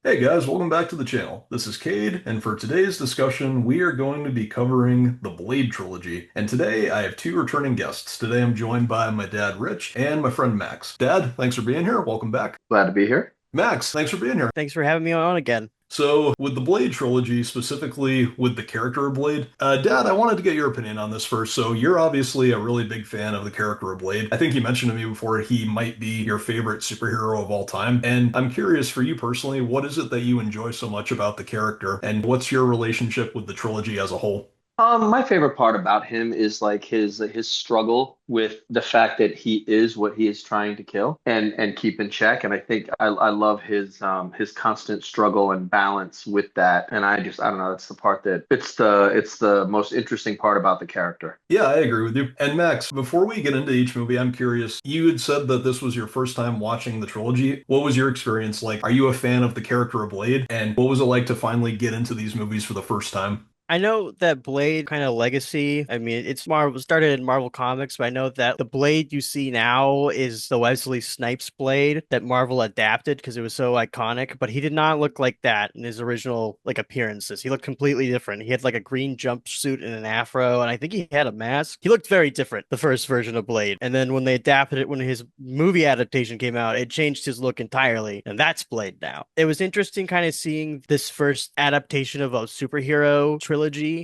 Hey guys, welcome back to the channel. This is Cade, and for today's discussion, we are going to be covering the Blade trilogy. And today I have two returning guests. Today I'm joined by my dad, Rich, and my friend Max. Dad, thanks for being here. Welcome back. Glad to be here. Max, thanks for being here. Thanks for having me on again. So, with the Blade trilogy, specifically with the character of Blade, Dad, I wanted to get your opinion on this first. So, you're obviously a really big fan of the character of Blade. I think you mentioned to me before he might be your favorite superhero of all time. And I'm curious for you personally, what is it that you enjoy so much about the character, and what's your relationship with the trilogy as a whole? My favorite part about him is like his struggle with the fact that he is what he is trying to kill and keep in check. And I think I love his constant struggle and balance with that. And I don't know, it's the part that it's the most interesting part about the character. Yeah, I agree with you. And Max, before we get into each movie, I'm curious. You had said that this was your first time watching the trilogy. What was your experience like? Are you a fan of the character of Blade? And what was it like to finally get into these movies for the first time? I know that Blade kind of legacy. I mean, it's Marvel started in Marvel Comics, but I know that the Blade you see now is the Wesley Snipes Blade that Marvel adapted because it was so iconic. But he did not look like that in his original appearances. He looked completely different. He had like a green jumpsuit and an afro, and I think he had a mask. He looked very different, the first version of Blade. And then when they adapted it, when his movie adaptation came out, it changed his look entirely, and that's Blade now. It was interesting kind of seeing this first adaptation of a superhero trilogy.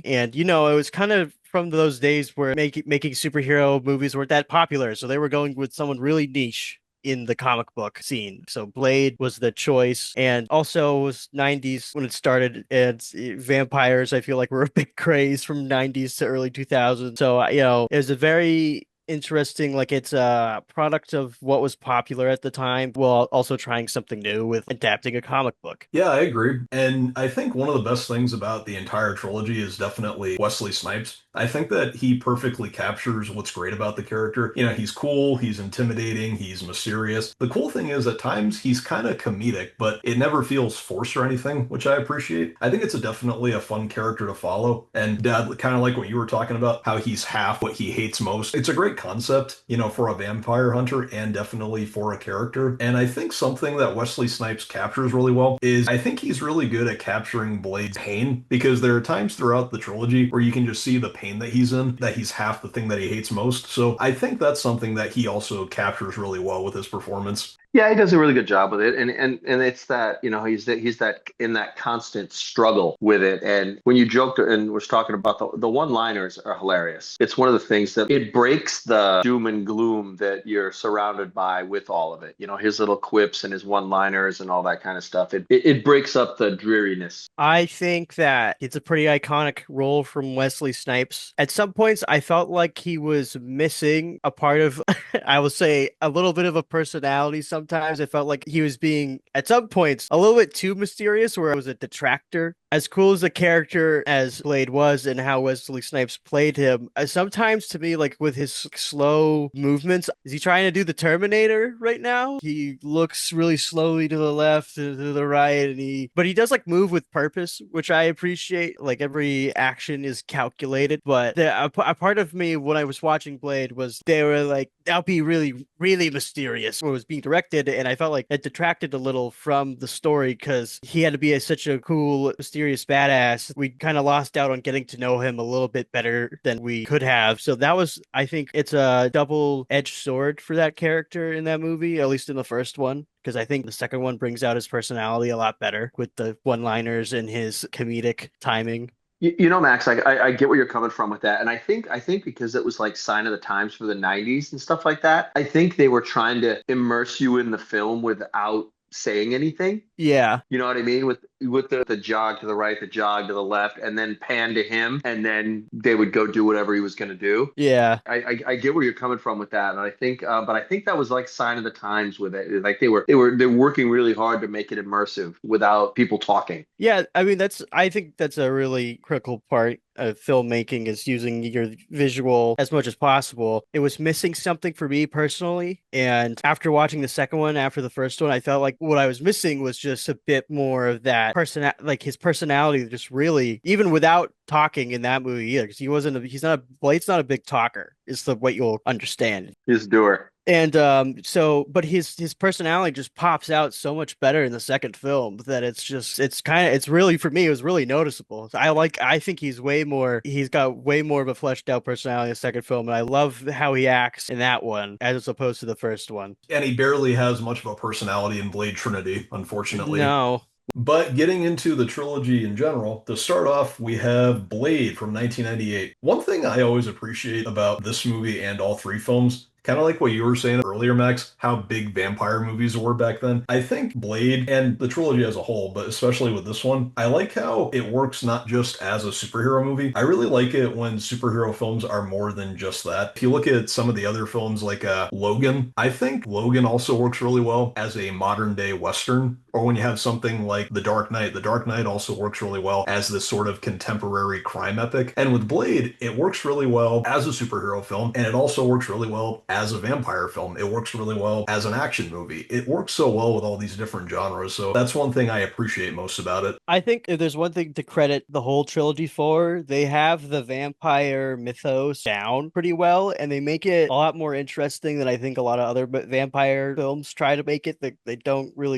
And, it was kind of from those days where making superhero movies weren't that popular. So they were going with someone really niche in the comic book scene. So Blade was the choice. And also it was 90s when it started. And vampires, I feel like, were a big craze from 90s to early 2000s. So, it was a very interesting, like it's a product of what was popular at the time while also trying something new with adapting a comic book. Yeah, I agree. And I think one of the best things about the entire trilogy is definitely Wesley Snipes. I think that he perfectly captures what's great about the character. He's cool, he's intimidating, he's mysterious. The cool thing is, at times, he's kind of comedic, but it never feels forced or anything, which I appreciate. I think it's definitely a fun character to follow. And Dad, kind of like what you were talking about, how he's half what he hates most. It's a great concept, for a vampire hunter and definitely for a character. And I think something that Wesley Snipes captures really well is I think he's really good at capturing Blade's pain, because there are times throughout the trilogy where you can just see the pain that he's in, that he's half the thing that he hates most. So I think that's something that he also captures really well with his performance. Yeah, he does a really good job with it, and it's that he's that in that constant struggle with it. And when you joked and was talking about the one-liners are hilarious. It's one of the things that it breaks the doom and gloom that you're surrounded by with all of it. His little quips and his one-liners and all that kind of stuff. It breaks up the dreariness. I think that it's a pretty iconic role from Wesley Snipes. At some points, I felt like he was missing a part of, I would say, a little bit of a personality. Sometimes I felt like he was being, at some points, a little bit too mysterious, where I was a detractor. As cool as the character as Blade was and how Wesley Snipes played him, sometimes to me, like with his slow movements, is he trying to do the Terminator right now? He looks really slowly to the left and to the right, but he does like move with purpose, which I appreciate. Like every action is calculated, but a part of me when I was watching Blade was they were like, that'll be really, really mysterious when it was being directed, and I felt like it detracted a little from the story because he had to be such a cool, mysterious badass. We kind of lost out on getting to know him a little bit better than we could have. So that was, I think, it's a double-edged sword for that character in that movie, at least in the first one, because I think the second one brings out his personality a lot better with the one-liners and his comedic timing. Max, I get where you're coming from with that, and I think because it was like sign of the times for the '90s and stuff like that. I think they were trying to immerse you in the film without saying anything. Yeah. You know what I mean? With the jog to the right, the jog to the left, and then pan to him, and then they would go do whatever he was going to do. Yeah. I get where you're coming from with that, and I think, but I think that was like sign of the times with it. Like they're working really hard to make it immersive without people talking. Yeah, I mean I think that's a really critical part of filmmaking is using your visual as much as possible. It was missing something for me personally, and after watching the second one, after the first one, I felt like what I was missing was just a bit more of that like his personality, just really, even without talking in that movie either, because he's not Blade's not a big talker, is the what you'll understand. He's a doer. And but his personality just pops out so much better in the second film that it's really for me it was really noticeable. I think he's got way more of a fleshed out personality in the second film, and I love how he acts in that one as opposed to the first one. And he barely has much of a personality in Blade Trinity, unfortunately. No. But getting into the trilogy in general, to start off, we have Blade from 1998. One thing I always appreciate about this movie and all three films, kind of like what you were saying earlier, Max, how big vampire movies were back then. I think Blade and the trilogy as a whole, but especially with this one, I like how it works not just as a superhero movie. I really like it when superhero films are more than just that. If you look at some of the other films like Logan, I think Logan also works really well as a modern day Western. Or when you have something like The Dark Knight also works really well as this sort of contemporary crime epic. And with Blade, it works really well as a superhero film, and it also works really well as a vampire film. It works really well as an action movie. It works so well with all these different genres. So that's one thing I appreciate most about it. I think if there's one thing to credit the whole trilogy for, they have the vampire mythos down pretty well, and they make it a lot more interesting than I think a lot of other vampire films try to make it.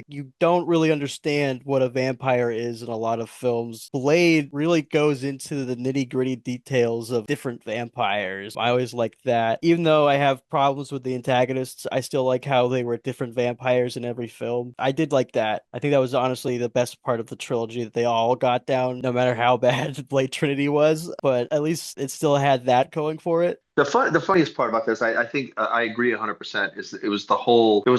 You don't really understand what a vampire is in a lot of films. Blade really goes into the nitty-gritty details of different vampires. I always like that. Even though I have problems with the antagonists, I still like how they were different vampires in every film. I did like that. I think that was honestly the best part of the trilogy that they all got down, no matter how bad Blade Trinity was. But at least it still had that going for it. The funniest part about this, I think I agree 100%, is it was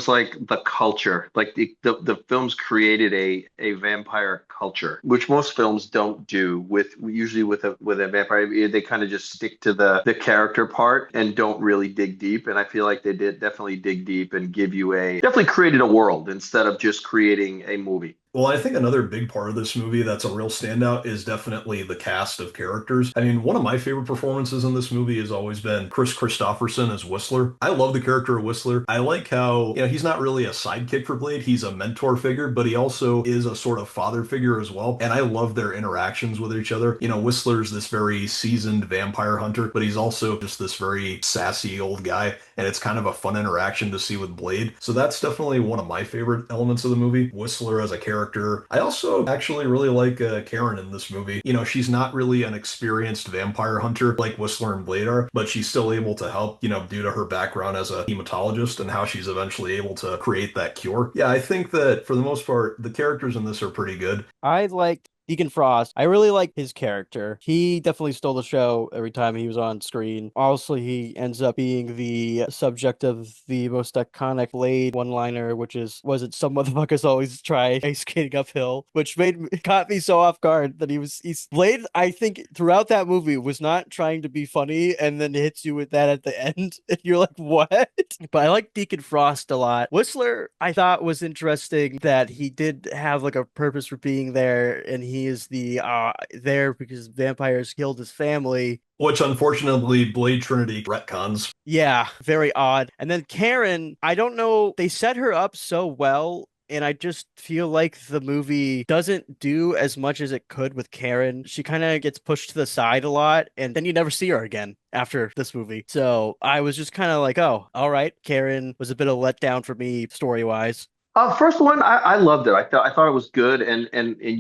like the culture, like the films created a vampire culture, which most films don't do usually with a vampire. They kind of just stick to the character part and don't really dig deep. And I feel like they did definitely dig deep and definitely created a world instead of just creating a movie. Well, I think another big part of this movie that's a real standout is definitely the cast of characters. I mean, one of my favorite performances in this movie has always been Chris Christopherson as Whistler. I love the character of Whistler. I like how, he's not really a sidekick for Blade, he's a mentor figure, but he also is a sort of father figure as well. And I love their interactions with each other. Whistler's this very seasoned vampire hunter, but he's also just this very sassy old guy. And it's kind of a fun interaction to see with Blade. So that's definitely one of my favorite elements of the movie. Whistler as a character. I also actually really like Karen in this movie. She's not really an experienced vampire hunter like Whistler and Blade are, but she's still able to help, due to her background as a hematologist and how she's eventually able to create that cure. Yeah, I think that for the most part, the characters in this are pretty good. I liked Deacon Frost. I really like his character. He definitely stole the show every time he was on screen. Also, he ends up being the subject of the most iconic Blade one-liner, which was it some motherfuckers always try ice skating uphill, which caught me so off guard that he's Blade, I think throughout that movie was not trying to be funny and then hits you with that at the end. And you're like, what? But I like Deacon Frost a lot. Whistler, I thought was interesting that he did have like a purpose for being there, and he is there because vampires killed his family. Which unfortunately Blade Trinity retcons. Yeah, very odd. And then Karen, I don't know, they set her up so well. And I just feel like the movie doesn't do as much as it could with Karen. She kind of gets pushed to the side a lot, and then you never see her again after this movie. So I was just kind of like, oh, all right. Karen was a bit of a letdown for me story-wise. First one, I loved it. I thought it was good, and I'm a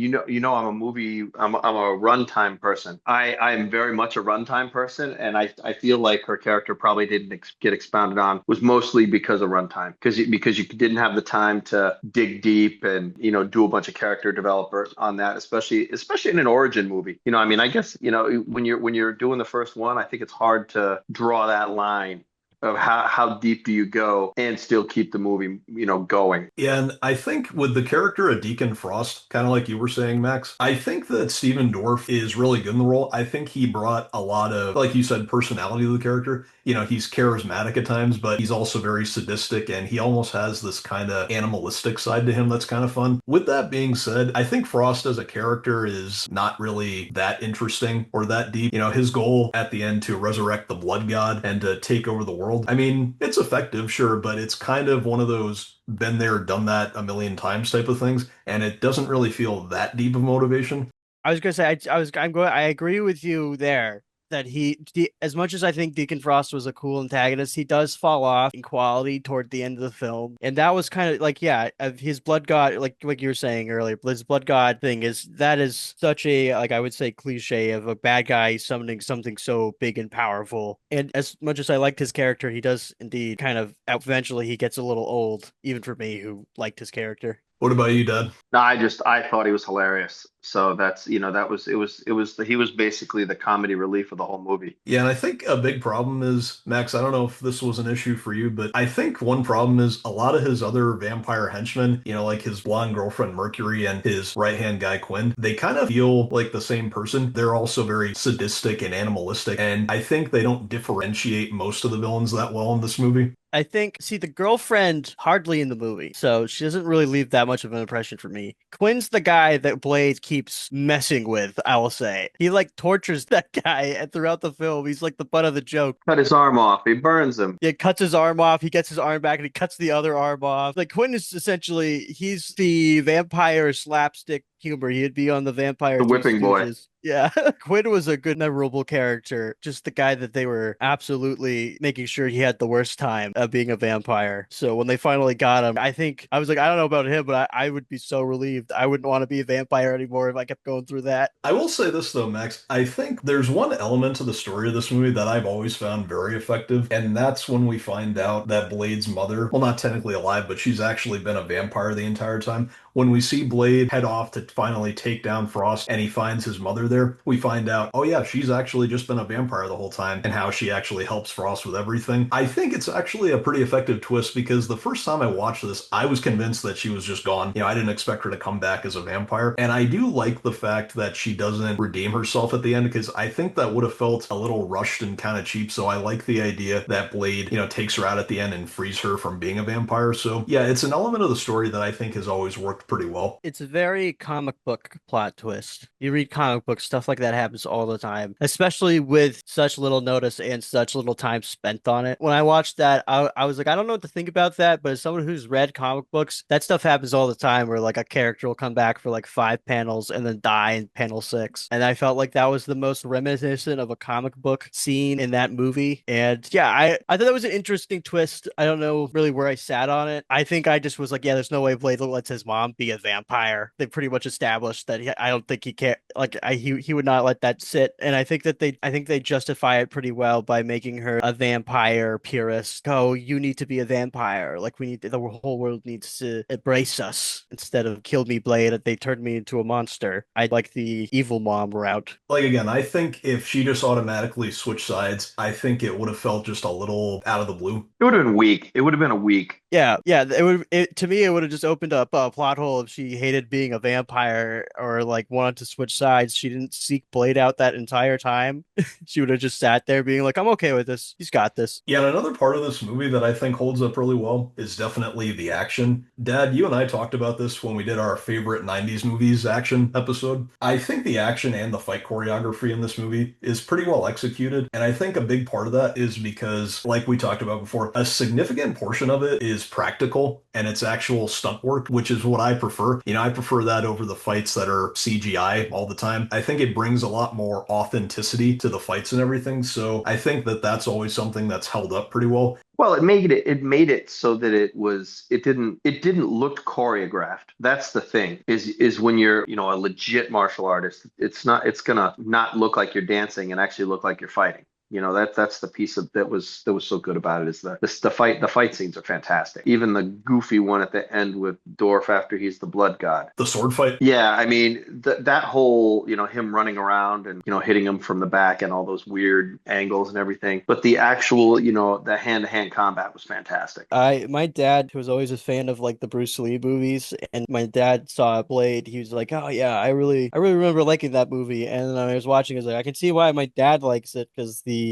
runtime person. I'm very much a runtime person, and I feel like her character probably didn't get expounded on was mostly because of runtime, because you didn't have the time to dig deep and do a bunch of character development on that, especially in an origin movie. I mean, I guess when you're doing the first one, I think it's hard to draw that line of how deep do you go and still keep the movie, going. And I think with the character of Deacon Frost, kind of like you were saying, Max, I think that Steven Dorff is really good in the role. I think he brought a lot of, like you said, personality to the character. He's charismatic at times, but he's also very sadistic, and he almost has this kind of animalistic side to him that's kind of fun. With that being said, I think Frost as a character is not really that interesting or that deep. His goal at the end to resurrect the blood god and to take over the world. I mean, it's effective, sure, but it's kind of one of those been there, done that a million times type of things, and it doesn't really feel that deep of motivation. I was gonna say I agree with you there. that as much as I think Deacon Frost was a cool antagonist, he does fall off in quality toward the end of the film. And that was kind of like, yeah, his blood god, like you were saying earlier, his blood god thing is such a, like I would say, cliche of a bad guy summoning something so big and powerful. And as much as I liked his character, he does indeed kind of eventually he gets a little old, even for me who liked his character. What about you, Dad? No, I thought he was hilarious. So that's, that was he was basically the comedy relief of the whole movie. Yeah, and I think a big problem is, Max, I don't know if this was an issue for you, but I think one problem is a lot of his other vampire henchmen, like his blonde girlfriend Mercury and his right-hand guy Quinn, they kind of feel like the same person. They're also very sadistic and animalistic, and I think they don't differentiate most of the villains that well in this movie. I think, see, the girlfriend hardly in the movie, so she doesn't really leave that much of an impression for me. Quinn's the guy that Blade keeps messing with, I will say. He like tortures that guy, and throughout the film, he's like the butt of the joke. Cut his arm off. He burns him. He cuts his arm off, he gets his arm back, and he cuts the other arm off. Like Quinn is essentially he's the vampire slapstick humor. He'd be on the Vampire The Two whipping boy. Stooges. Yeah, Quinn was a good, memorable character. Just the guy that they were absolutely making sure he had the worst time of being a vampire. So when they finally got him, I think I was like, I don't know about him, but I would be so relieved. I wouldn't want to be a vampire anymore if I kept going through that. I will say this though, Max. I think there's one element to the story of this movie that I've always found very effective, and that's when we find out that Blade's mother, well, not technically alive, but she's actually been a vampire the entire time. When we see Blade head off to finally take down Frost and he finds his mother there, we find out, oh yeah, she's actually just been a vampire the whole time and how she actually helps Frost with everything. I think it's actually a pretty effective twist because the first time I watched this, I was convinced that she was just gone. I didn't expect her to come back as a vampire. And I do like the fact that she doesn't redeem herself at the end because I think that would have felt a little rushed and kind of cheap. So I like the idea that Blade, takes her out at the end and frees her from being a vampire. So yeah, it's an element of the story that I think has always worked pretty well. It's a very comic book plot twist. You read comic books, stuff like that happens all the time, especially with such little notice and such little time spent on it. When I watched that, I was like, I don't know what to think about that, but as someone who's read comic books, that stuff happens all the time where like a character will come back for like 5 panels and then die in panel 6. And I felt like that was the most reminiscent of a comic book scene in that movie. And yeah, I thought that was an interesting twist. I don't know really where I sat on it. I think I just was like, yeah, there's no way Blade lets his mom be a vampire. They pretty much established that I don't think he can't like he would not let that sit. And I think they justify it pretty well by making her a vampire purist. Oh, you need to be a vampire. Like the whole world needs to embrace us instead of kill me, Blade. They turned me into a monster. I like the evil mom route. Like again, I think if she just automatically switched sides, I think it would have felt just a little out of the blue. It would have been weak. It would have been a weak. Yeah, yeah. To me, it would have just opened up a plot hole if she hated being a vampire or like wanted to switch sides. She didn't seek Blade out that entire time. She would have just sat there being like, I'm okay with this. He's got this. Yeah, and another part of this movie that I think holds up really well is definitely the action. Dad, you and I talked about this when we did our favorite 90s movies action episode. I think the action and the fight choreography in this movie is pretty well executed, and I think a big part of that is because, like we talked about before, a significant portion of it is practical and it's actual stunt work, which is what I prefer. I prefer that over the fights that are CGI all the time. I think it brings a lot more authenticity to the fights and everything. So I think that that's always something that's held up pretty well. Well, it made it so that it didn't look choreographed. That's the thing is when you're, a legit martial artist, it's gonna not look like you're dancing and actually look like you're fighting. That's the piece of that was so good about it is the fight scenes are fantastic. Even the goofy one at the end with Dorf after he's the blood god. The sword fight. Yeah, I mean that whole, him running around and hitting him from the back and all those weird angles and everything. But the actual, the hand-to-hand combat was fantastic. My dad was always a fan of like the Bruce Lee movies, and my dad saw Blade. He was like, "Oh yeah, I really remember liking that movie." And then I was watching, I was like, I can see why my dad likes it because the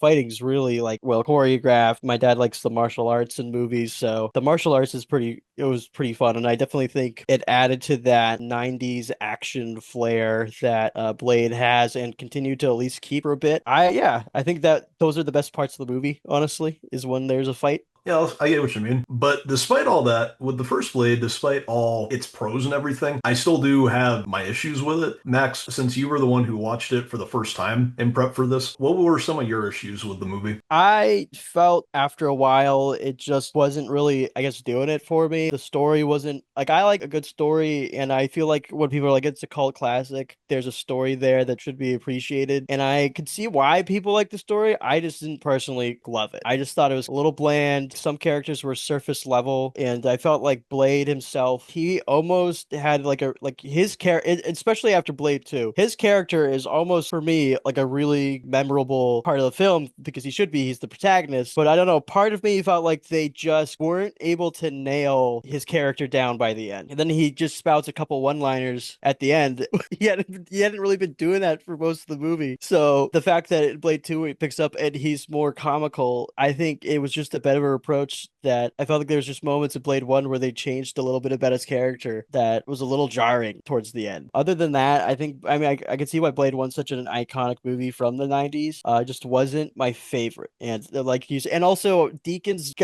fighting's really like well choreographed. My dad likes the martial arts in movies, so the martial arts it was pretty fun, and I definitely think it added to that 90s action flair that Blade has and continued to at least keep for a bit. I think that those are the best parts of the movie, honestly, is when there's a fight. Yeah, I get what you mean. But despite all that, with the first Blade, despite all its pros and everything, I still do have my issues with it. Max, since you were the one who watched it for the first time in prep for this, what were some of your issues with the movie? I felt after a while it just wasn't really, I guess, doing it for me. The story wasn't like I like a good story, and I feel like when people are like it's a cult classic, there's a story there that should be appreciated. And I could see why people like the story. I just didn't personally love it. I just thought it was a little bland. Some characters were surface level, and I felt like Blade himself, he almost had like his character, especially after Blade 2, his character is almost for me like a really memorable part of the film because he should be he's the protagonist. But I don't know, part of me felt like they just weren't able to nail his character down by the end. And then he just spouts a couple one-liners at the end. He hadn't really been doing that for most of the movie. So the fact that in Blade 2 it picks up and he's more comical, I think it was just a better approach that I felt like there was just moments in Blade 1 where they changed a little bit about his character that was a little jarring towards the end. Other than that, I can see why Blade 1's such an iconic movie from the 90s. Just wasn't my favorite. And like you said, and also Deacon's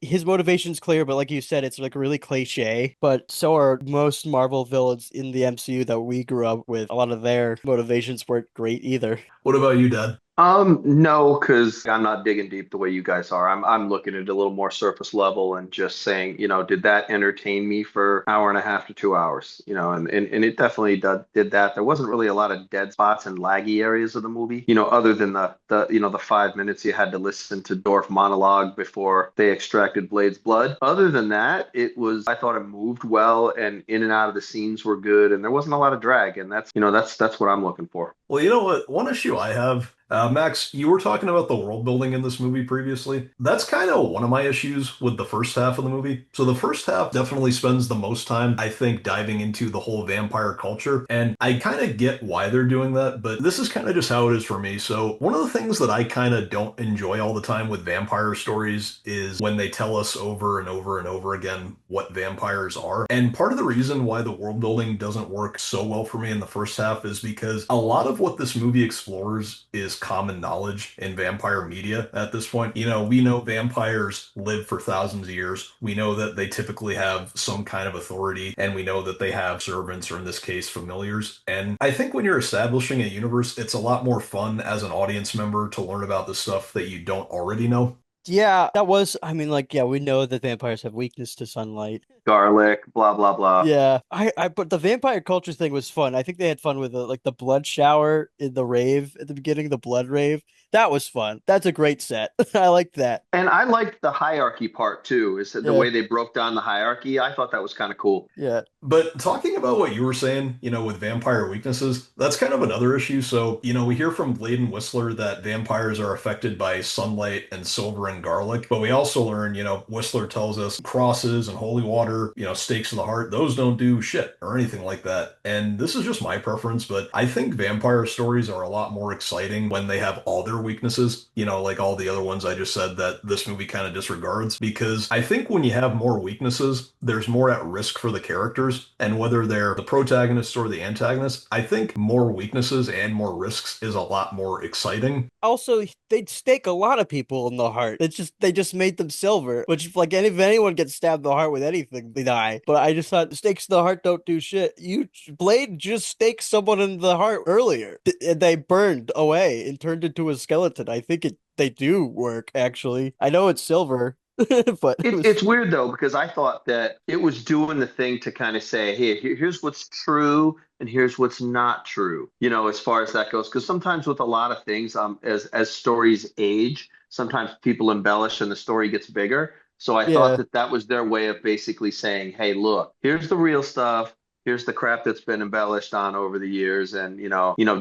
his motivation's clear, but like you said, it's like really cliche. But so are most Marvel villains in the MCU that we grew up with. A lot of their motivations weren't great either. What about you, Dad? No, because I'm not digging deep the way you guys are. I'm looking at it a little more surface level and just saying, did that entertain me for hour and a half to 2 hours? And it definitely did that. There wasn't really a lot of dead spots and laggy areas of the movie, other than the 5 minutes you had to listen to Dorf monologue before they extracted Blade's blood. Other than that, I thought it moved well and in and out of the scenes were good and there wasn't a lot of drag. And that's what I'm looking for. Well, you know what? One issue I have, Max, you were talking about the world building in this movie previously. That's kind of one of my issues with the first half of the movie. So the first half definitely spends the most time, I think, diving into the whole vampire culture. And I kind of get why they're doing that, but this is kind of just how it is for me. So one of the things that I kind of don't enjoy all the time with vampire stories is when they tell us over and over and over again what vampires are. And part of the reason why the world building doesn't work so well for me in the first half is because a lot of what this movie explores is common knowledge in vampire media at this point. We know vampires live for thousands of years. We know that they typically have some kind of authority, and we know that they have servants, or in this case, familiars. And I think when you're establishing a universe, it's a lot more fun as an audience member to learn about the stuff that you don't already know. Yeah, that was, I mean, like, yeah, we know that vampires have weakness to sunlight. Garlic, blah, blah, blah. Yeah, but the vampire culture thing was fun. I think they had fun with like the blood shower in the rave at the beginning, the blood rave. That was fun. That's a great set. I like that. And I liked the hierarchy part too, is that the Yeah, way they broke down the hierarchy. I thought that was kind of cool. yeah, But talking about what you were saying, with vampire weaknesses, that's kind of another issue. So, we hear from Blade and Whistler that vampires are affected by sunlight and silver and garlic. But we also learn, Whistler tells us crosses and holy water, stakes to the heart, those don't do shit or anything like that. And this is just my preference, but I think vampire stories are a lot more exciting when they have all their weaknesses, like all the other ones I just said that this movie kind of disregards. Because I think when you have more weaknesses, there's more at risk for the characters and whether they're the protagonist or the antagonist, I think more weaknesses and more risks is a lot more exciting. also they'd stake a lot of people in the heart. They just made them silver, which like if anyone gets stabbed in the heart with anything, they die. But I just thought stakes in the heart don't do shit. You Blade just staked someone in the heart earlier, and they burned away and turned into a skeleton. I think they do work actually. I know it's silver, but it was It's weird though, because I thought that it was doing the thing to kind of say, hey, here's what's true and here's what's not true, as far as that goes. Because sometimes with a lot of things, as stories age, sometimes people embellish and the story gets bigger. So I thought yeah. that was their way of basically saying, hey, look, here's the real stuff. Here's the crap that's been embellished on over the years, and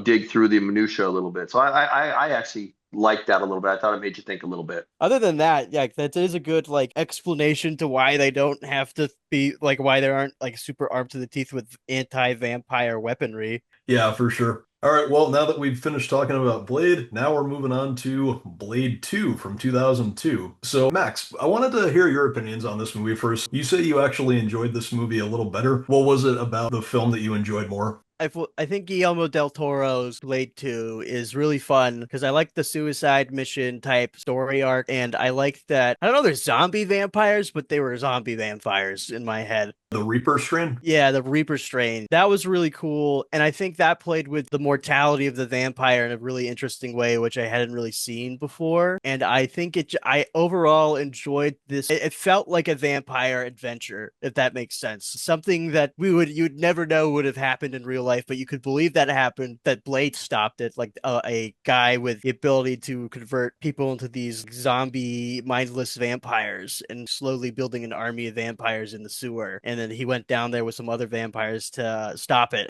dig through the minutia a little bit. So I actually liked that a little bit. I thought it made you think a little bit. Other than that, yeah, that is a good like explanation to why they don't have to be like why they aren't like super armed to the teeth with anti-vampire weaponry. Yeah, for sure. All right, well, now that we've finished talking about Blade, now we're moving on to Blade 2 from 2002. So, Max, I wanted to hear your opinions on this movie first. You say you actually enjoyed this movie a little better. What was it about the film that you enjoyed more? I think Guillermo del Toro's Blade 2 is really fun because I like the suicide mission type story arc, and I like that. I don't know, they're zombie vampires, but they were zombie vampires in my head. The Reaper strain. Yeah, the Reaper strain. That was really cool. And I think that played with the mortality of the vampire in a really interesting way, which I hadn't really seen before. And I think I overall enjoyed this. It felt like a vampire adventure, if that makes sense. Something that you'd never know would have happened in real life, but you could believe that happened, that Blade stopped it. Like a guy with the ability to convert people into these zombie, mindless vampires and slowly building an army of vampires in the sewer. And then he went down there with some other vampires to stop it.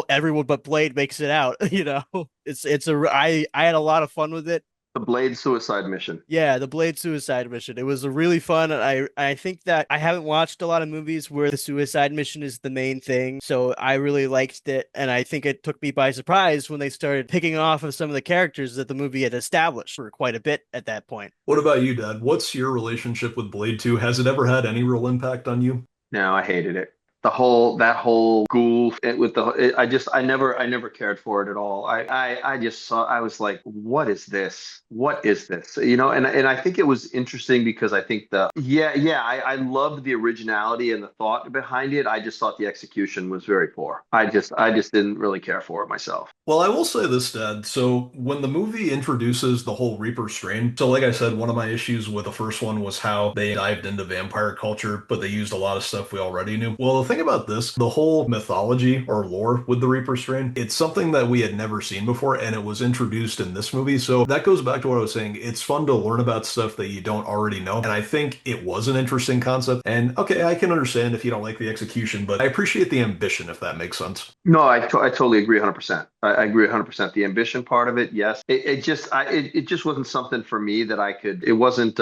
Everyone but Blade makes it out. I had a lot of fun with it. The Blade suicide mission. Yeah, the Blade suicide mission. It was a really fun, and I think that I haven't watched a lot of movies where the suicide mission is the main thing. So I really liked it, and I think it took me by surprise when they started picking off of some of the characters that the movie had established for quite a bit at that point. What about you, Dad? What's your relationship with Blade 2? Has it ever had any real impact on you? No, I hated it. That whole goof with I never cared for it at all. I just saw, I was like, what is this? What is this? And I think it was interesting because I think I loved the originality and the thought behind it. I just thought the execution was very poor. I just didn't really care for it myself. Well, I will say this, Dad. So when the movie introduces the whole Reaper strain, so like I said, one of my issues with the first one was how they dived into vampire culture, but they used a lot of stuff we already knew. Well, the thing about this, the whole mythology or lore with the Reaper strain, it's something that we had never seen before, and it was introduced in this movie. So that goes back to what I was saying. It's fun to learn about stuff that you don't already know. And I think it was an interesting concept. And okay, I can understand if you don't like the execution, but I appreciate the ambition, if that makes sense. No, I totally agree 100%. I agree 100%. The ambition part of it, yes. It just wasn't something for me that I could. It wasn't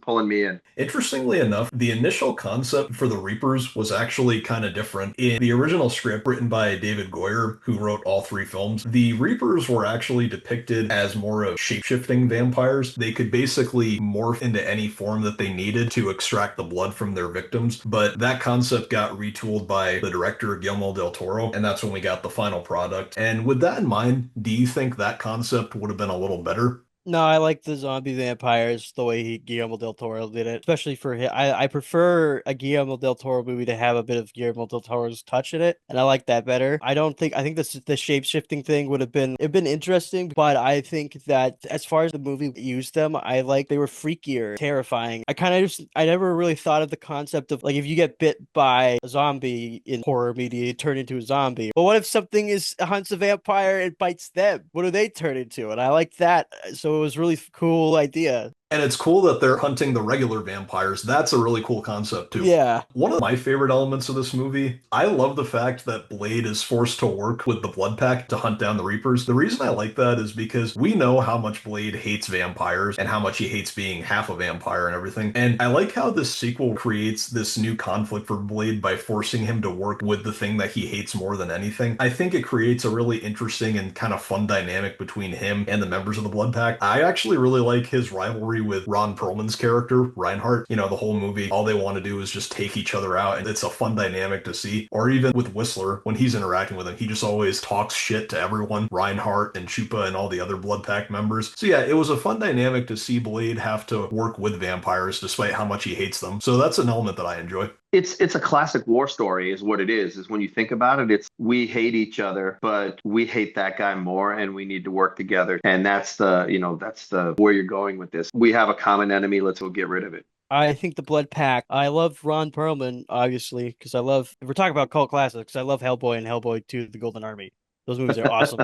pulling me in. Interestingly enough, the initial concept for the Reapers was actually kind of different. In the original script written by David Goyer, who wrote all three films, the Reapers were actually depicted as more of shape-shifting vampires. They could basically morph into any form that they needed to extract the blood from their victims. But that concept got retooled by the director Guillermo del Toro, and that's when we got the final product. And with that in mind, do you think that concept would have been a little better? No, I like the zombie vampires the way Guillermo del Toro did it, especially for him. I prefer a Guillermo del Toro movie to have a bit of Guillermo del Toro's touch in it, and I like that better. I think the shape shifting thing would have been interesting, but I think that as far as the movie used them, I like they were freakier, terrifying. I never really thought of the concept of like if you get bit by a zombie in horror media, you turn into a zombie. But what if something is hunts a vampire and bites them? What do they turn into? And I like that. So it was really cool idea. And it's cool that they're hunting the regular vampires. That's a really cool concept, too. Yeah. One of my favorite elements of this movie, I love the fact that Blade is forced to work with the Blood Pack to hunt down the Reapers. The reason I like that is because we know how much Blade hates vampires and how much he hates being half a vampire and everything. And I like how this sequel creates this new conflict for Blade by forcing him to work with the thing that he hates more than anything. I think it creates a really interesting and kind of fun dynamic between him and the members of the Blood Pack. I actually really like his rivalry with Ron Perlman's character, Reinhardt. The whole movie, all they want to do is just take each other out, and it's a fun dynamic to see. Or even with Whistler, when he's interacting with him, he just always talks shit to everyone, Reinhardt and Chupa and all the other Blood Pack members. So yeah, it was a fun dynamic to see Blade have to work with vampires despite how much he hates them. So that's an element that I enjoy. It's a classic war story is what it is when you think about it. It's we hate each other, but we hate that guy more and we need to work together. And that's the where you're going with this. We have a common enemy, let's go get rid of it. I think the Blood Pack. I love Ron Perlman, obviously, because if we're talking about cult classics, I love Hellboy and Hellboy 2, The Golden Army. Those movies are awesome.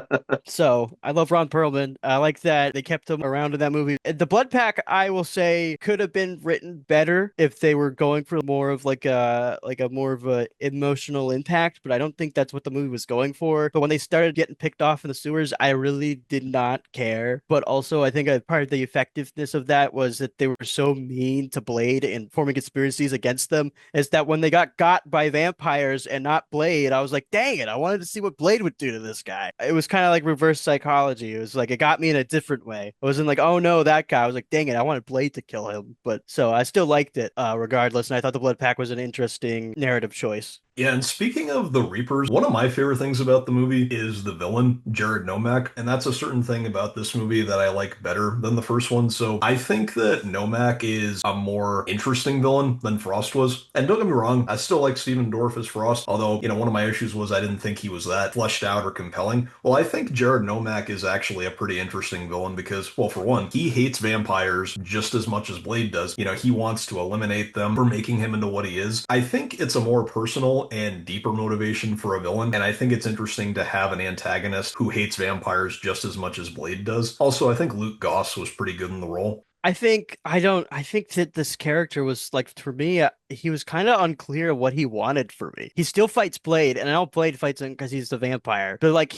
So I love Ron Perlman. I like that they kept him around in that movie. The Blood Pack, I will say, could have been written better if they were going for more of like a more of a emotional impact. But I don't think that's what the movie was going for. But when they started getting picked off in the sewers, I really did not care. But also, I think a part of the effectiveness of that was that they were so mean to Blade and forming conspiracies against them. Is that when they got by vampires and not Blade, I was like, dang it, I wanted to see what Blade would do to this guy. It was kind of like reverse psychology. It was like it got me in a different way. I wasn't like, oh no, that guy. I was like, dang it, I wanted Blade to kill him. But so I still liked it regardless, and I thought the Blood Pack was an interesting narrative choice. Yeah, and speaking of the Reapers, one of my favorite things about the movie is the villain, Jared Nomak, and that's a certain thing about this movie that I like better than the first one. So I think that Nomak is a more interesting villain than Frost was. And don't get me wrong, I still like Steven Dorff as Frost, although, one of my issues was I didn't think he was that fleshed out or compelling. Well, I think Jared Nomak is actually a pretty interesting villain because, well, for one, he hates vampires just as much as Blade does. He wants to eliminate them for making him into what he is. I think it's a more personal and deeper motivation for a villain, and I think it's interesting to have an antagonist who hates vampires just as much as Blade does. Also, I think Luke Goss was pretty good in the role. I think that this character was like, for me, he was kind of unclear what he wanted for me. He still fights Blade, and I know Blade fights him because he's the vampire. But like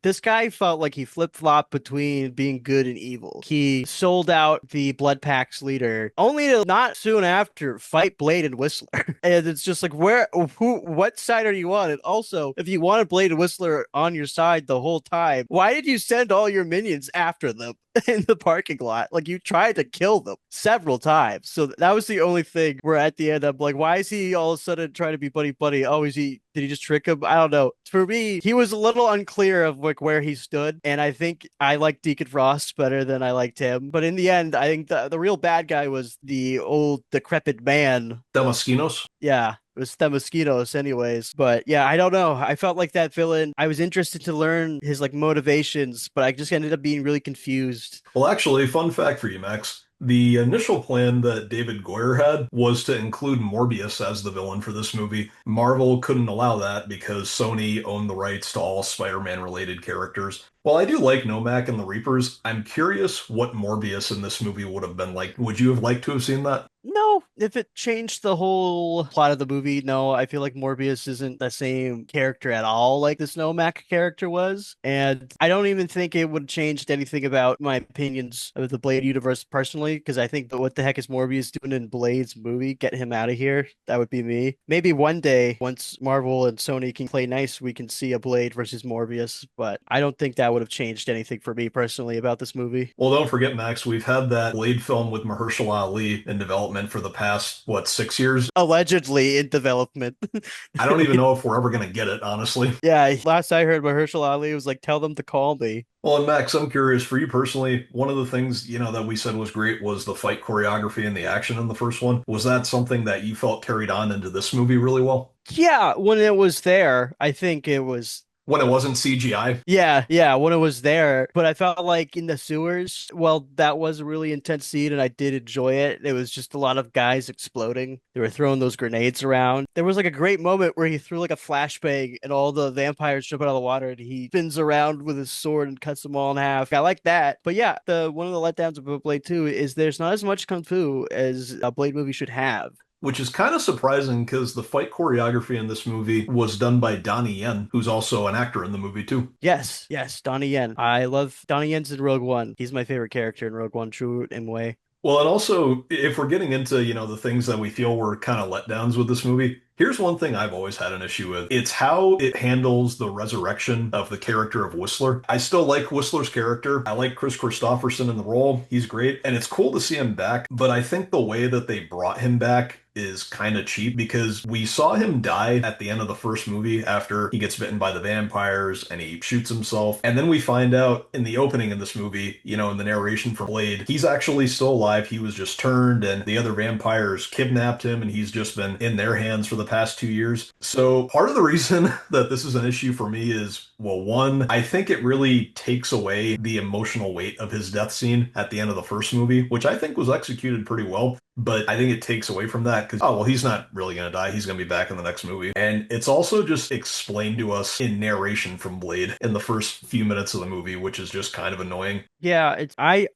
this guy felt like he flip-flopped between being good and evil. He sold out the Blood Pack's leader, only to not soon after fight Blade and Whistler. And it's just like, what side are you on? And also, if you wanted Blade and Whistler on your side the whole time, why did you send all your minions after them in the parking lot? Like, you tried to kill them several times. So that was the only thing where at the end I'm like, why is he all of a sudden trying to be buddy buddy? Oh, did he just trick him? I don't know. For me, he was a little unclear of like where he stood, and I think I liked Deacon Frost better than I liked him. But in the end, I think the real bad guy was the old decrepit man. Damaskinos. Yeah, it was the mosquitoes anyways. But yeah, I don't know. I felt like that villain, I was interested to learn his like motivations, but I just ended up being really confused. Well, actually, fun fact for you, Max. The initial plan that David Goyer had was to include Morbius as the villain for this movie. Marvel couldn't allow that because Sony owned the rights to all Spider-Man related characters. While I do like Nomak and the Reapers, I'm curious what Morbius in this movie would have been like. Would you have liked to have seen that? No, if it changed the whole plot of the movie, no, I feel like Morbius isn't the same character at all like the Snowmac character was. And I don't even think it would have changed anything about my opinions of the Blade universe personally, because I think that what the heck is Morbius doing in Blade's movie? Get him out of here. That would be me. Maybe one day, once Marvel and Sony can play nice, we can see a Blade versus Morbius, but I don't think that would have changed anything for me personally about this movie. Well, don't forget, Max, we've had that Blade film with Mahershala Ali in development for the past, what, 6 years? Allegedly in development. I don't even know if we're ever going to get it, honestly. Yeah, last I heard, Mahershala Ali was like, "Tell them to call me." Well, and Max, I'm curious for you personally. One of the things, that we said was great was the fight choreography and the action in the first one. Was that something that you felt carried on into this movie really well? Yeah, when it was there, I think it was. When it wasn't CGI? Yeah, when it was there. But I felt like in the sewers, well, that was a really intense scene and I did enjoy it. It was just a lot of guys exploding. They were throwing those grenades around. There was like a great moment where he threw like a flashbang and all the vampires jump out of the water and he spins around with his sword and cuts them all in half. I like that. But yeah, the one of the letdowns of Blade 2 is there's not as much kung fu as a Blade movie should have. Which is kind of surprising because the fight choreography in this movie was done by Donnie Yen, who's also an actor in the movie too. Yes, Donnie Yen. I love Donnie Yen's in Rogue One. He's my favorite character in Rogue One, True and Way. Well, and also, if we're getting into, the things that we feel were kind of letdowns with this movie, here's one thing I've always had an issue with. It's how it handles the resurrection of the character of Whistler. I still like Whistler's character. I like Chris Christopherson in the role. He's great, and it's cool to see him back, but I think the way that they brought him back is kind of cheap because we saw him die at the end of the first movie after he gets bitten by the vampires and he shoots himself. And then we find out in the opening of this movie, in the narration for Blade, he's actually still alive. He was just turned and the other vampires kidnapped him and he's just been in their hands for the past 2 years. So part of the reason that this is an issue for me is, well, one, I think it really takes away the emotional weight of his death scene at the end of the first movie, which I think was executed pretty well. But I think it takes away from that because, oh, well, he's not really going to die. He's going to be back in the next movie. And it's also just explained to us in narration from Blade in the first few minutes of the movie, which is just kind of annoying. Yeah,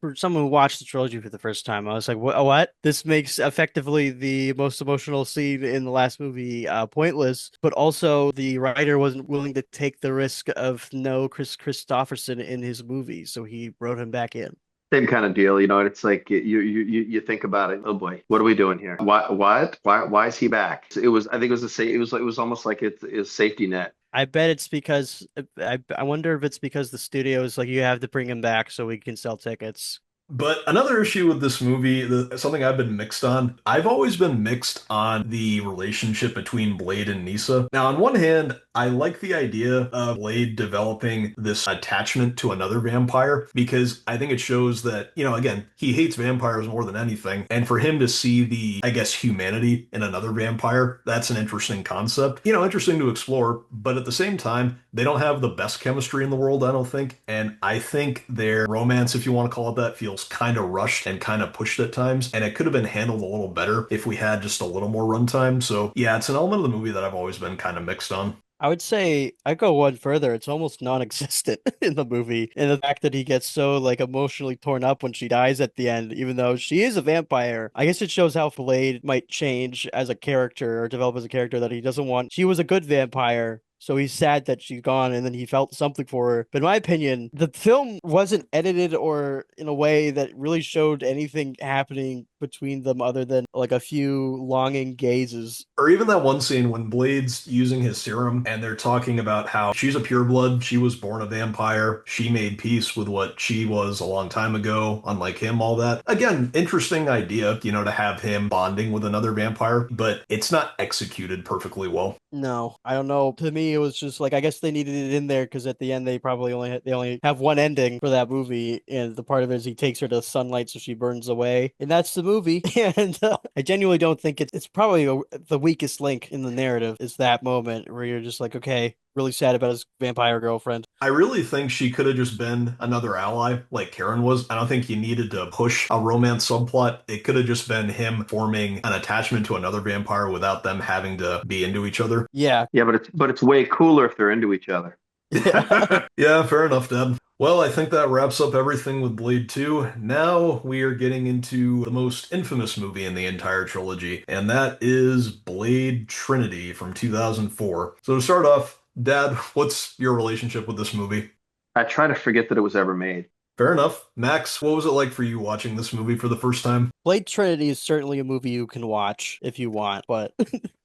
for someone who watched the trilogy for the first time, I was like, What? This makes effectively the most emotional scene in the last movie pointless, but also the writer wasn't willing to take the risk of no Chris Christopherson in his movie, so he wrote him back in. Same kind of deal, and it's like you think about it. Oh boy, what are we doing here? Why is he back? I think it was it was almost like it's a safety net. I bet it's because I wonder if it's because the studio is like, you have to bring him back so we can sell tickets. But another issue with this movie, something I've been mixed on, I've always been mixed on the relationship between Blade and Nyssa. Now, on one hand, I like the idea of Blade developing this attachment to another vampire because I think it shows that, again, he hates vampires more than anything. And for him to see the, I guess, humanity in another vampire, that's an interesting concept. Interesting to explore, but at the same time, they don't have the best chemistry in the world, I don't think. And I think their romance, if you want to call it that, feels kind of rushed and kind of pushed at times. And it could have been handled a little better if we had just a little more runtime. So yeah, it's an element of the movie that I've always been kind of mixed on. I would say I go one further. It's almost non-existent in the movie. And the fact that he gets so like emotionally torn up when she dies at the end, even though she is a vampire. I guess it shows how Blade might change as a character or develop as a character that he doesn't want. She was a good vampire. So he's sad that she's gone and then he felt something for her. But in my opinion, the film wasn't edited or in a way that really showed anything happening between them other than like a few longing gazes. Or even that one scene when Blade's using his serum and they're talking about how she's a pureblood, she was born a vampire, she made peace with what she was a long time ago, unlike him, all that. Again, interesting idea, to have him bonding with another vampire, but it's not executed perfectly well. No, I don't know. To me, it was just like I guess they needed it in there because at the end they probably they only have one ending for that movie, and the part of it is he takes her to sunlight so she burns away, and that's the movie. And I genuinely don't think it's probably the weakest link in the narrative is that moment where you're just like, okay, really sad about his vampire girlfriend. I really think she could have just been another ally like Karen was. I don't think you needed to push a romance subplot. It could have just been him forming an attachment to another vampire without them having to be into each other. Yeah. Yeah, but it's way cooler if they're into each other. Yeah, fair enough, Dad. Well, I think that wraps up everything with Blade 2. Now we are getting into the most infamous movie in the entire trilogy, and that is Blade Trinity from 2004. So to start off, Dad, what's your relationship with this movie? I try to forget that it was ever made. Fair enough. Max, what was it like for you watching this movie for the first time? Blade Trinity is certainly a movie you can watch if you want, but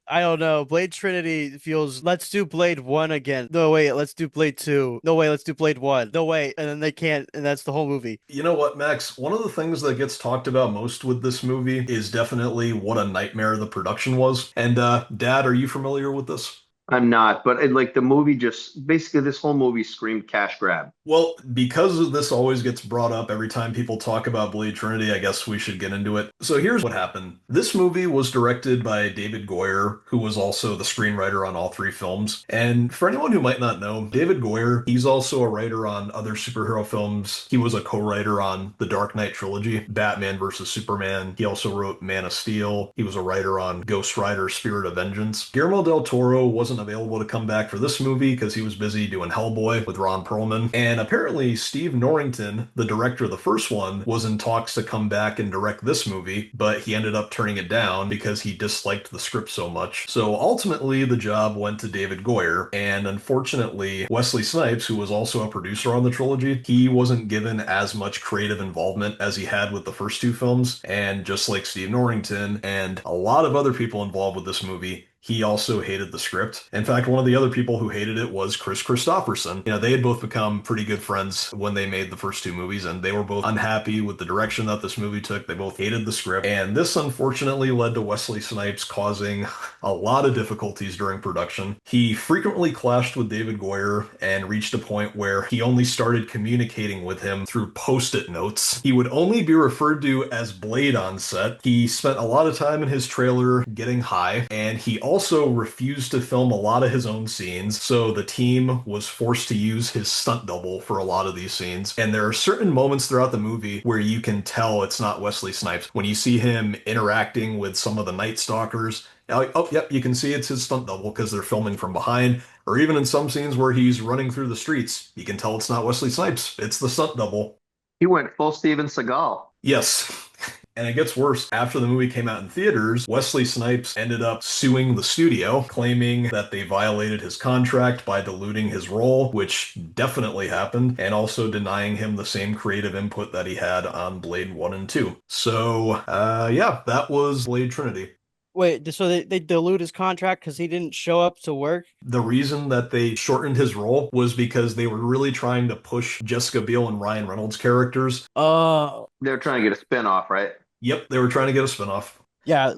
I don't know. Blade Trinity feels, let's do Blade 1 again. No, wait, let's do Blade 2. No, wait, let's do Blade 1. No, wait. And then they can't, and that's the whole movie. You know what, Max? One of the things that gets talked about most with this movie is definitely what a nightmare the production was. And Dad, are you familiar with this? I'm not, but like the movie just basically this whole movie screamed cash grab. Well, because this always gets brought up every time people talk about Blade Trinity, I guess we should get into it. So here's what happened. This movie was directed by David Goyer, who was also the screenwriter on all three films. And for anyone who might not know, David Goyer, he's also a writer on other superhero films. He was a co-writer on the Dark Knight trilogy, Batman versus Superman. He also wrote Man of Steel. He was a writer on Ghost Rider, Spirit of Vengeance. Guillermo del Toro wasn't available to come back for this movie because he was busy doing Hellboy with Ron Perlman. And apparently, Steve Norrington, the director of the first one, was in talks to come back and direct this movie, but he ended up turning it down because he disliked the script so much. So ultimately, the job went to David Goyer, and unfortunately, Wesley Snipes, who was also a producer on the trilogy, he wasn't given as much creative involvement as he had with the first two films. And just like Steve Norrington and a lot of other people involved with this movie, he also hated the script. In fact, one of the other people who hated it was Chris Christopherson. They had both become pretty good friends when they made the first two movies, and they were both unhappy with the direction that this movie took. They both hated the script, and this unfortunately led to Wesley Snipes causing a lot of difficulties during production. He frequently clashed with David Goyer and reached a point where he only started communicating with him through post-it notes. He would only be referred to as Blade on set. He spent a lot of time in his trailer getting high, and he also refused to film a lot of his own scenes, so the team was forced to use his stunt double for a lot of these scenes. And there are certain moments throughout the movie where you can tell it's not Wesley Snipes. When you see him interacting with some of the Night Stalkers, like, oh, yep, you can see it's his stunt double because they're filming from behind. Or even in some scenes where he's running through the streets, you can tell it's not Wesley Snipes. It's the stunt double. He went full Steven Seagal. Yes. And it gets worse. After the movie came out in theaters, Wesley Snipes ended up suing the studio, claiming that they violated his contract by diluting his role, which definitely happened, and also denying him the same creative input that he had on Blade 1 and 2. So, yeah, that was Blade Trinity. Wait, so they dilute his contract because he didn't show up to work? The reason that they shortened his role was because they were really trying to push Jessica Biel and Ryan Reynolds characters. Oh, They're trying to get a spin-off, right? Yep, they were trying to get a spinoff. yeah,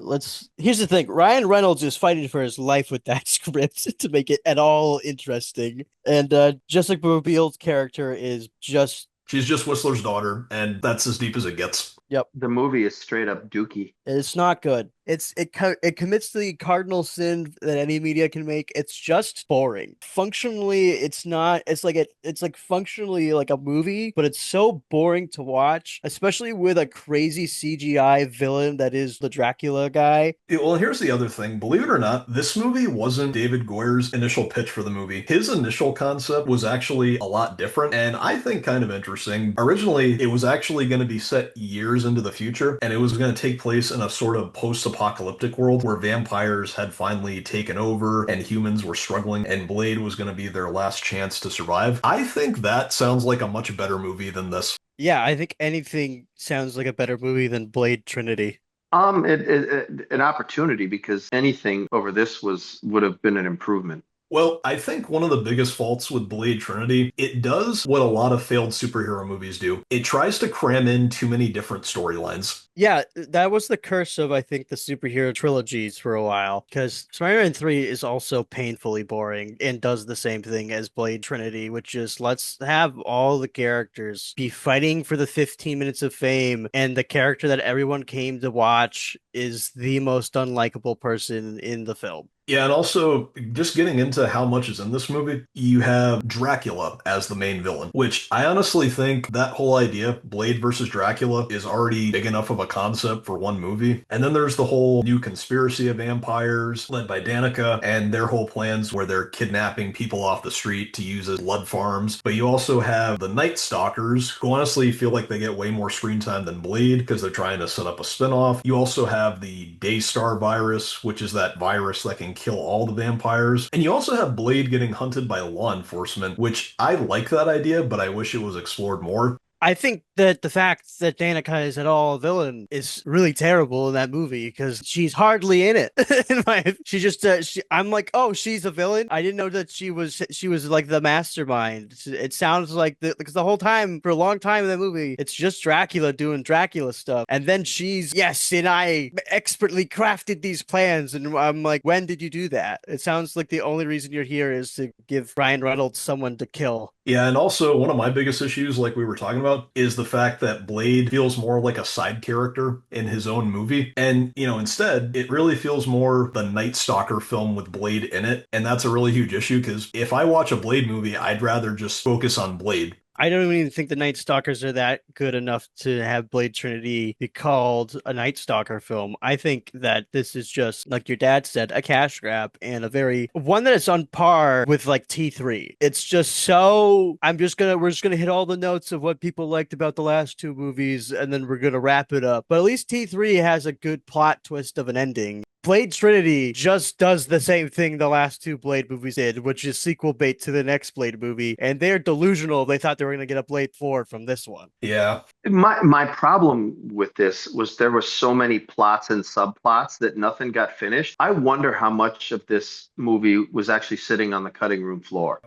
here's the thing. Ryan Reynolds is fighting for his life with that script to make it at all interesting. And Jessica Biel's character is just She's just Whistler's daughter, and that's as deep as it gets. yep. The movie is straight up dookie. It's not good. It commits the cardinal sin that any media can make. It's just boring. Functionally, it's not. It's like functionally like a movie, but it's so boring to watch, especially with a crazy CGI villain that is the Dracula guy. Yeah, well, here's the other thing. Believe it or not, this movie wasn't David Goyer's initial pitch for the movie. His initial concept was actually a lot different, and I think kind of interesting. Originally, it was actually going to be set years into the future, and it was going to take place in a sort of post-apocalyptic world where vampires had finally taken over and humans were struggling, and Blade was going to be their last chance to survive. I think that sounds like a much better movie than this. Yeah, I think anything sounds like a better movie than Blade Trinity. An opportunity because anything over this would have been an improvement. Well, I think one of the biggest faults with Blade Trinity, it does what a lot of failed superhero movies do. It tries to cram in too many different storylines. Yeah, that was the curse of I think the superhero trilogies for a while because Spider-Man 3 is also painfully boring and does the same thing as Blade Trinity, which is let's have all the characters be fighting for the 15 minutes of fame and the character that everyone came to watch is the most unlikable person in the film. Yeah, and also just getting into how much is in this movie, you have Dracula as the main villain, which I honestly think that whole idea, Blade versus Dracula, is already big enough of a concept for one movie. And then there's the whole new conspiracy of vampires led by Danica and their whole plans where they're kidnapping people off the street to use as blood farms. But you also have the Night Stalkers, who honestly feel like they get way more screen time than Blade because they're trying to set up a spinoff. You also have the Daystar virus, which is that virus that can kill all the vampires. And you also have Blade getting hunted by law enforcement, which I like that idea, but I wish it was explored more. I think that the fact that Danica is at all a villain is really terrible in that movie because she's hardly in it. She just, I'm like, oh, she's a villain. I didn't know that she was like the mastermind. It sounds like because the whole time for a long time in the movie, it's just Dracula doing Dracula stuff, and then she's yes, and I expertly crafted these plans, and I'm like, when did you do that? It sounds like the only reason you're here is to give Ryan Reynolds someone to kill. Yeah, and also one of my biggest issues, like we were talking about, is the fact that Blade feels more like a side character in his own movie. And, instead, it really feels more the Night Stalker film with Blade in it. And that's a really huge issue because if I watch a Blade movie, I'd rather just focus on Blade. I don't even think the Night Stalkers are that good enough to have Blade Trinity be called a Night Stalker film. I think that this is just, like your dad said, a cash grab and a very one that is on par with like T3. It's just so we're just gonna hit all the notes of what people liked about the last two movies and then we're gonna wrap it up. But at least T3 has a good plot twist of an ending. Blade Trinity just does the same thing the last two Blade movies did, which is sequel bait to the next Blade movie. And they're delusional. They thought they were going to get a Blade 4 from this one. Yeah. My problem with this was there were so many plots and subplots that nothing got finished. I wonder how much of this movie was actually sitting on the cutting room floor,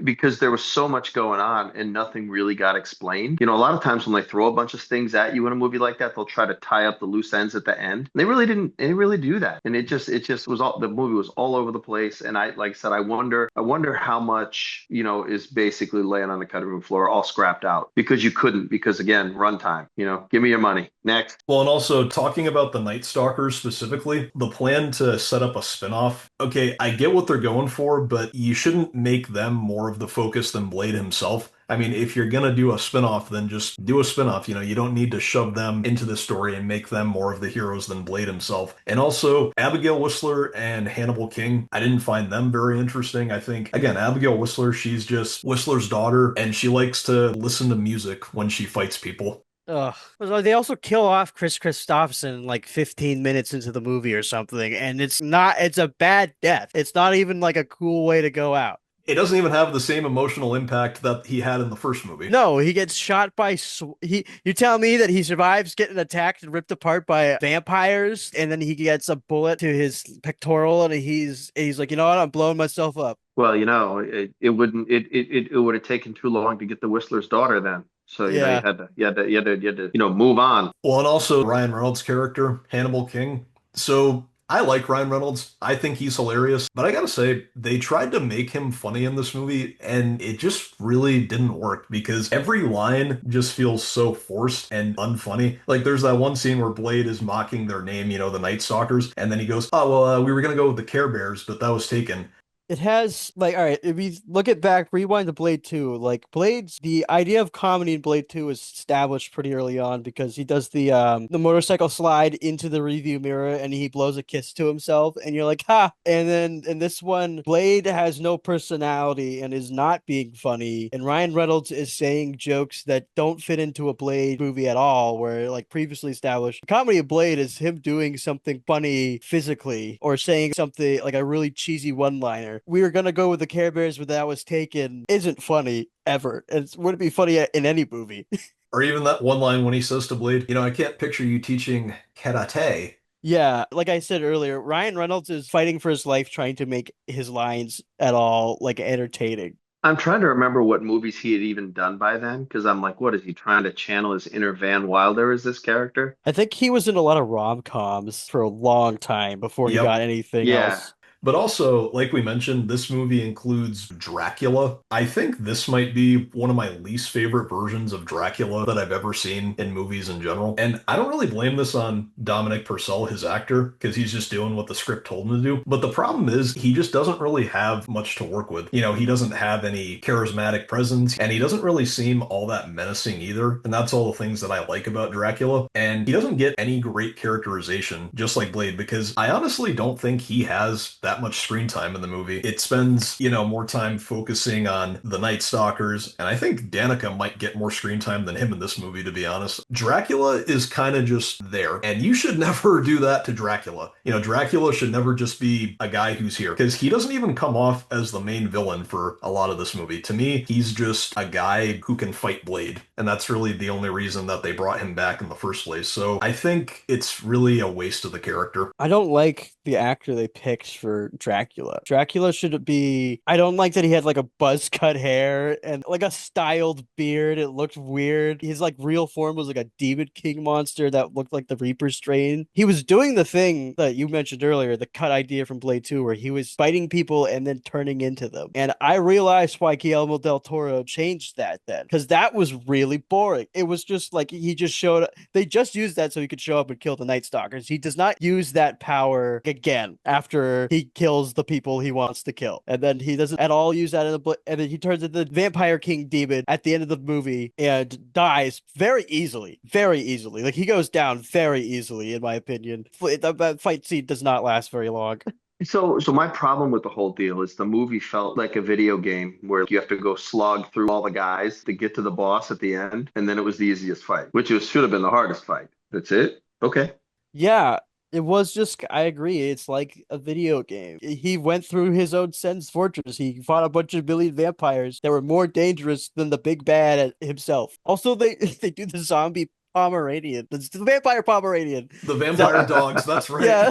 because there was so much going on and nothing really got explained. A lot of times when they throw a bunch of things at you in a movie like that, they'll try to tie up the loose ends at the end. They really didn't do that. And it just was all, the movie was all over the place. And like I said, I wonder how much, is basically laying on the cutting room floor all scrapped out because you couldn't, because again, runtime, give me your money. Next. Well, and also talking about the Night Stalkers specifically, the plan to set up a spinoff. Okay, I get what they're going for, but you shouldn't make them more of the focus than Blade himself. I mean, if you're gonna do a spinoff, then just do a spinoff. You don't need to shove them into the story and make them more of the heroes than Blade himself. And also, Abigail Whistler and Hannibal King, I didn't find them very interesting. I think, again, Abigail Whistler, she's just Whistler's daughter, and she likes to listen to music when she fights people. Ugh. They also kill off Chris Christopherson like 15 minutes into the movie or something, and it's a bad death. It's not even like a cool way to go out. it doesn't even have the same emotional impact that he had in the first movie. No, he gets shot by he. You tell me that he survives getting attacked and ripped apart by vampires, and then he gets a bullet to his pectoral, and he's like, you know what? I'm blowing myself up. Well, it wouldn't it would have taken too long to get the Whistler's daughter then. So, Yeah, you had to, move on. Well, and also Ryan Reynolds' character, Hannibal King. So I like Ryan Reynolds. I think he's hilarious. But I gotta say, they tried to make him funny in this movie, and it just really didn't work because every line just feels so forced and unfunny. Like there's that one scene where Blade is mocking their name, the Night Stalkers, and then he goes, "Oh well, we were gonna go with the Care Bears, but that was taken." it has like all right, if we look at back, rewind to Blade 2, like Blade's the idea of comedy in Blade 2 is established pretty early on because he does the motorcycle slide into the review mirror and he blows a kiss to himself and you're like, ha. And then in this one, Blade has no personality and is not being funny. And Ryan Reynolds is saying jokes that don't fit into a Blade movie at all, where like previously established, the comedy of Blade is him doing something funny physically or saying something like a really cheesy one-liner. We were gonna go with the Care Bears, but that was taken. Isn't funny ever. It wouldn't be funny in any movie. Or even that one line when he says to Blade, I can't picture you teaching karate. Yeah, like I said earlier, Ryan Reynolds is fighting for his life trying to make his lines at all like entertaining. I'm trying to remember what movies he had even done by then, because I'm like, what is he trying to channel his inner Van Wilder as this character? I think he was in a lot of rom-coms for a long time before he Yep. got anything Yeah. else. But also, like we mentioned, this movie includes Dracula. I think this might be one of my least favorite versions of Dracula that I've ever seen in movies in general. And I don't really blame this on Dominic Purcell, his actor, because he's just doing what the script told him to do. But the problem is, he just doesn't really have much to work with. He doesn't have any charismatic presence, and he doesn't really seem all that menacing either. And that's all the things that I like about Dracula. And he doesn't get any great characterization, just like Blade, because I honestly don't think he has that much screen time in the movie. It spends, more time focusing on the Night Stalkers, and I think Danica might get more screen time than him in this movie, to be honest. Dracula is kind of just there, and you should never do that to Dracula. Dracula should never just be a guy who's here, because he doesn't even come off as the main villain for a lot of this movie. To me, he's just a guy who can fight Blade, and that's really the only reason that they brought him back in the first place. So I think it's really a waste of the character. I don't like the actor they picked for Dracula. Dracula should be. I don't like that he had like a buzz cut hair and like a styled beard. It looked weird. His like real form was like a demon king monster that looked like the Reaper strain. He was doing the thing that you mentioned earlier, the cut idea from Blade 2, where he was fighting people and then turning into them. And I realized why Guillermo del Toro changed that then, because that was really boring. It was just like he just showed up. They just used that so he could show up and kill the Night Stalkers. He does not use that power again after he kills the people he wants to kill. And then he doesn't at all use that and then he turns into the Vampire King demon at the end of the movie and dies very easily. Very easily. Like he goes down very easily, in my opinion. That fight scene does not last very long. So my problem with the whole deal is the movie felt like a video game where you have to go slog through all the guys to get to the boss at the end, and then it was the easiest fight, which should have been the hardest fight. That's it. Okay. Yeah, it was just, I agree. It's like a video game. He went through his own Sen's Fortress. He fought a bunch of million vampires that were more dangerous than the big bad himself. Also, they they do the zombie Pomeranian, the vampire Pomeranian. The That, vampire dogs, that's right. yeah,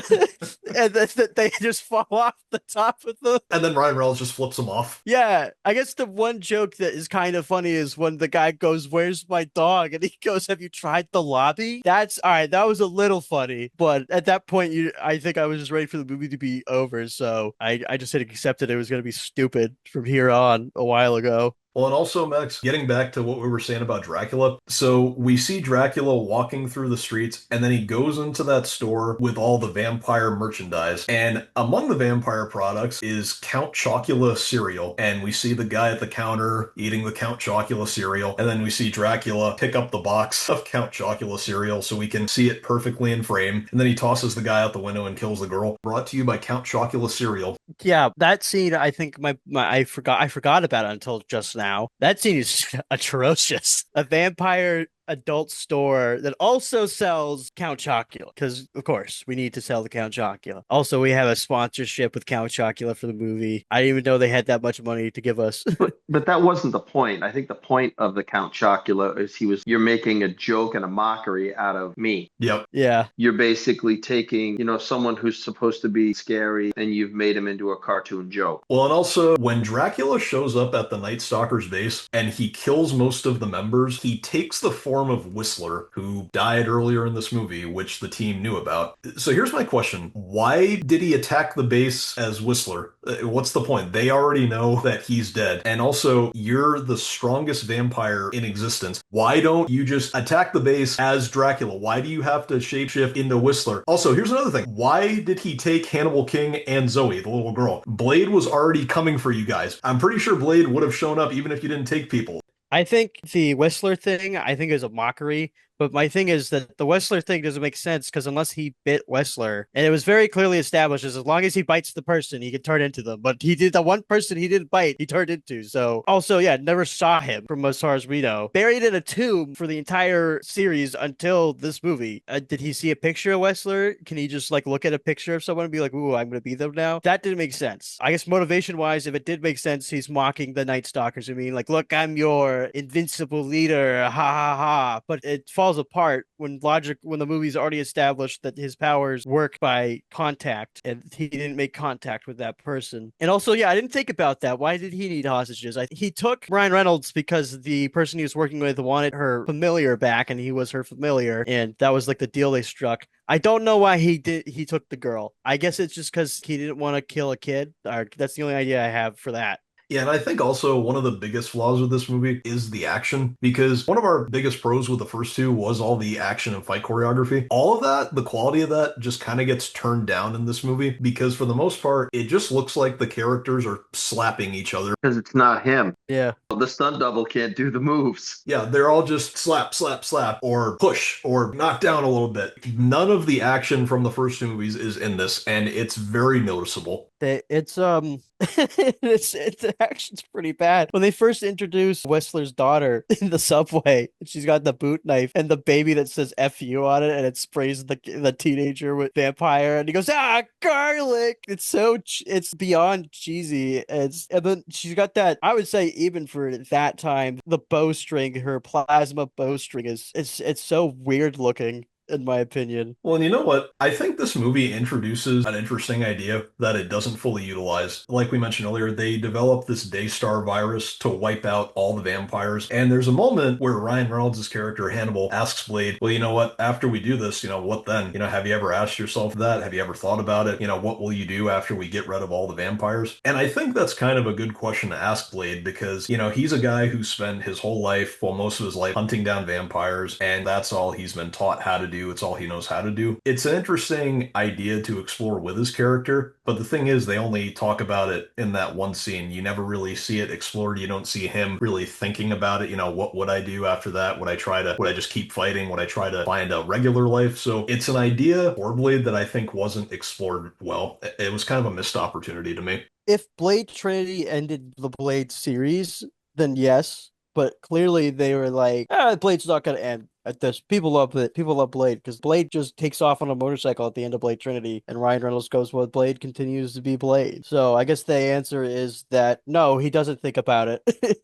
and they just fall off the top of the. And then Ryan Reynolds just flips them off. Yeah, I guess the one joke that is kind of funny is when the guy goes, "Where's my dog?" and he goes, "Have you tried the lobby?" That's all right. That was a little funny, but at that point, I think I was just ready for the movie to be over, so I just had accepted it was going to be stupid from here on a while ago. Well, and also, Max, getting back to what we were saying about Dracula. So we see Dracula walking through the streets, and then he goes into that store with all the vampire merchandise. And among the vampire products is Count Chocula cereal. And we see the guy at the counter eating the Count Chocula cereal. And then we see Dracula pick up the box of Count Chocula cereal so we can see it perfectly in frame. And then he tosses the guy out the window and kills the girl. Brought to you by Count Chocula cereal. Yeah, that scene, I think my I forgot about it until just now. That scene is atrocious. A vampire adult store that also sells Count Chocula because, of course, we need to sell the Count Chocula. Also, we have a sponsorship with Count Chocula for the movie. I didn't even know they had that much money to give us. But that wasn't the point. I think the point of the Count Chocula is you're making a joke and a mockery out of me. Yep. Yeah. You're basically taking, someone who's supposed to be scary and you've made him into a cartoon joke. Well, and also when Dracula shows up at the Night Stalker's base and he kills most of the members, he takes the form of Whistler, who died earlier in this movie, which the team knew about. So here's my question. Why did he attack the base as Whistler? What's the point? They already know that he's dead. And also, you're the strongest vampire in existence. Why don't you just attack the base as Dracula? Why do you have to shapeshift into Whistler? Also, here's another thing. Why did he take Hannibal King and Zoe, the little girl? Blade was already coming for you guys. I'm pretty sure Blade would have shown up even if you didn't take people. I think the Whistler thing, I think is a mockery. But my thing is that the Whistler thing doesn't make sense because unless he bit Whistler, and it was very clearly established as long as he bites the person, he can turn into them. But he did the one person he didn't bite, he turned into. So also, yeah, never saw him from as far as we know. Buried in a tomb for the entire series until this movie. Did he see a picture of Whistler? Can he just like look at a picture of someone and be like, "Ooh, I'm gonna be them now"? That didn't make sense. I guess motivation wise, if it did make sense, he's mocking the Night Stalkers. I mean, like, look, I'm your invincible leader, ha ha ha. But it falls apart when the movie's already established that his powers work by contact and he didn't make contact with that person. And also, yeah, I didn't think about that. Why did he need hostages? He took Ryan Reynolds because the person he was working with wanted her familiar back and he was her familiar, and that was like the deal they struck. I don't know why he took the girl. I guess it's just because he didn't want to kill a kid. That's the only idea I have for that. Yeah, and I think also one of the biggest flaws with this movie is the action, because one of our biggest pros with the first two was all the action and fight choreography. All of that, the quality of that just kind of gets turned down in this movie because for the most part, it just looks like the characters are slapping each other. Because it's not him. Yeah. The stunt double can't do the moves. Yeah, they're all just slap, slap, slap, or push, or knock down a little bit. None of the action from the first two movies is in this, and it's very noticeable. It's it's the action's pretty bad. When they first introduced Whistler's daughter in the subway, she's got the boot knife and the baby that says "F you" on it, and it sprays the teenager with vampire, and he goes, "Ah, garlic!" It's beyond cheesy. And then she's got that. I would say even for that time, the bowstring, her plasma bowstring it's so weird looking, in my opinion. Well, and you know what? I think this movie introduces an interesting idea that it doesn't fully utilize. Like we mentioned earlier, they developed this Daystar virus to wipe out all the vampires. And there's a moment where Ryan Reynolds' character, Hannibal, asks Blade, well, you know what? After we do this, what then? Have you ever asked yourself that? Have you ever thought about it? What will you do after we get rid of all the vampires? And I think that's kind of a good question to ask Blade because, he's a guy who spent his whole life, well, most of his life hunting down vampires, and that's all he's been taught how to do. It's all he knows how to do. It's an interesting idea to explore with his character, but the thing is, they only talk about it in that one scene. You never really see it explored. You don't see him really thinking about it. What would I do after that? Would I just keep fighting? Would I try to find a regular life? So it's an idea for Blade that I think wasn't explored well. It was kind of a missed opportunity to me. If Blade Trinity ended the Blade series, then yes. But clearly they were like, Blade's not going to end at this. People love it. People love Blade because Blade just takes off on a motorcycle at the end of Blade Trinity, and Ryan Reynolds goes, well, Blade continues to be Blade. So I guess the answer is that no, he doesn't think about it.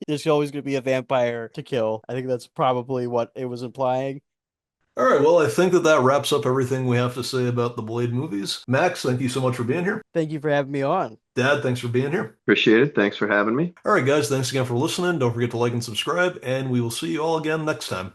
There's always going to be a vampire to kill. I think that's probably what it was implying. All right, well, I think that wraps up everything we have to say about the Blade movies. Max, thank you so much for being here. Thank you for having me on. Dad, thanks for being here. Appreciate it. Thanks for having me. All right, guys, thanks again for listening. Don't forget to like and subscribe, and we will see you all again next time.